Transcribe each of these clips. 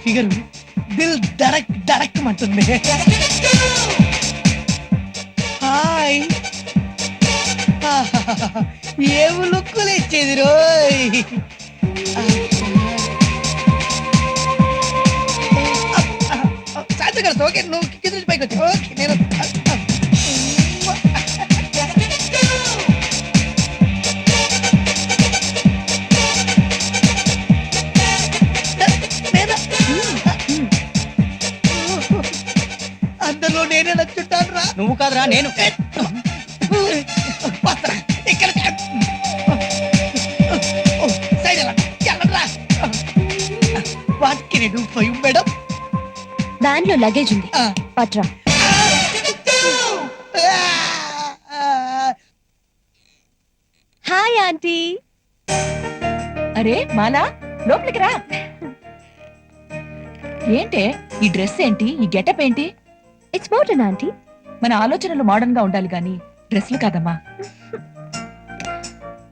Figure Dil దడక్ దడక్ అంటుంది. Hi ఏం లుక్కులు ఇచ్చేది రోయ్. సాయంత్రం ఓకే నువ్వు కింద నుంచి పైకి వచ్చి ఓకే నేను అందరిలో నేనే నచ్చుంటాను రా. నువ్వు కాదురా నేను. ఇక్కడ సైడ్ ఎలా what can I do for you madam? Van లో లగేజ్ ఉంది, పట్రా. Hi aunty. అరే మాలా, లోపలికి రా. ఏంటే ఈ డ్రెస్ ఏంటి, ఈ గెటప్ ఏంటి? It's modern aunty. మన ఆలోచనలు మోడర్న్ గా ఉండాలి గాని డ్రెస్లు కాదమ్మా.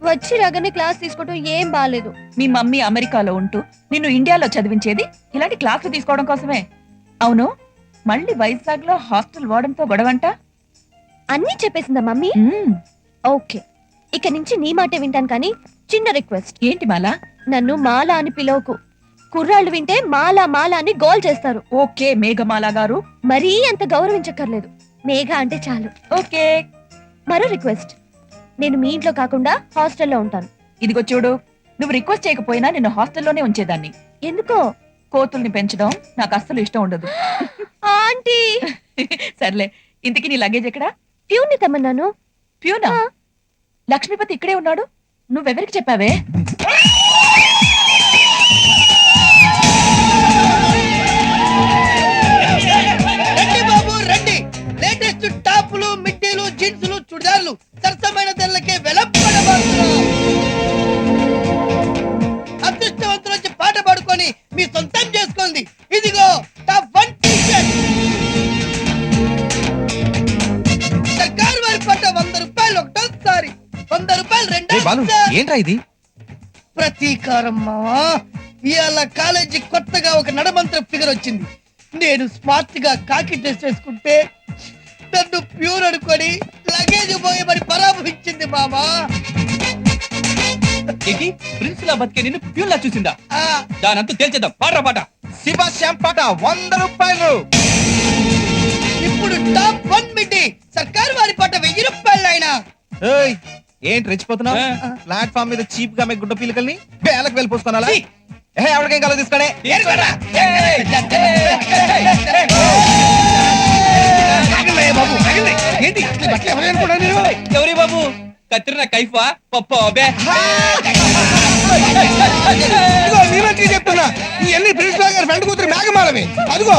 వచ్చి రాగానే క్లాస్ తీసుకోవడం ఏం బాలేదు. మీ మమ్మీ అమెరికాలో ఉంటూ నిన్ను ఇండియాలో చదివించేది ఇలాంటి క్లాసులు తీసుకోవడం కోసమే. అవును, మళ్ళీ వైజాగ్ లో హాస్టల్ వార్డెన్తో గొడవంట. అన్నీ చెప్పేసిందా మమ్మీ? ఓకే, ఇక నుంచి నీ మాటే వింటాను, కానీ చిన్న రిక్వెస్ట్. ఏంటి మాలా? నన్ను మాలా అని పిలవకు. కుర్రాళ్ళు వింటే మాలా మాలా అని గోల్ చేస్తారు. ఓకే మేఘమాల గారు. మరీ అంత గౌరవించక్కర్లేదు, మేఘ అంటే చాలు. ఓకే. మరో రిక్వెస్ట్, నేను మీ ఇంట్లో కాకుండా హాస్టల్లో ఉంటాను. ఇదిగో చూడు, నువ్వు రిక్వెస్ట్ చేయకపోయినా నిన్ను హాస్టల్లోనే ఉంచేదాన్ని. ఎందుకో? కోతుల్ని పెంచడం నాకు అస్సలు ఇష్టం ఉండదు. ఆంటీ సర్లే, ఇంతకీ నీ లగేజ్ ఎక్కడా? ప్యూన్ని తెమ్మన్నాను. ప్యూనా? లక్ష్మీపతి ఇక్కడే ఉన్నాడు, నువ్వెవరికి చెప్పావే? రండి బాబు రండి, లేటెస్ట్ టాపులు మిడ్డీలు జీన్సులు చుడిదార్లు సరసమైన ధరలకే వెలంపడబడుతున్నా. అదృష్టవంతులు వచ్చి పాట పాడుకొని మీ సొంతం చేసుకోండి. ఇదిగో టాప్ 1 టీ-షర్ట్ సర్కారు వారి పాట 100 రూపాయలు ఒకటోసారి, 100 రూపాయలు రెండోసారి. ఏంట్రా ఇది? ప్రతీకారం మావా. ఇవాళ కాలేజీ కొత్తగా ఒక నడమంత్ర ఫిగర్ వచ్చింది. నేను స్మార్ట్ గా కాకి డ్రెస్ వేసుకుంటే నన్ను ప్యూర్ అనుకొని లగేజ్ పోయమని పరామర్శించింది మామా. ఏంటి ప్రిన్స్ లా బతికే నిన్ను ప్యూన్ లా చూసిందా? దానంతా తేల్చేద్దాం. పాట పాట శివాశ్యాం పాట 100 రూపాయలు. ఇప్పుడు టాప్ 1 మిడ్డీ సర్కారు వారి పాట 1000 రూపాయలు అయినా. ఏంటి రెచ్చిపోతున్నావు? ప్లాట్ఫామ్ మీద చీప్ గా గుడ్డ పీలకల్ని వేలకు వెళ్ళిపోసుకోనాలా? ఎవరికేం కల తీసుకునే ఎవరి బాబు? కత్తిరిన కైఫా పప్ప చెప్తున్నా. ఇవన్నీ ప్రిన్సిపాల్ గారి ఫ్రెండ్ కూతురు మేఘమాలవి. అదిగో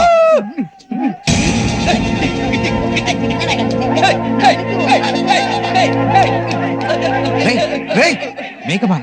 మేఘమాల.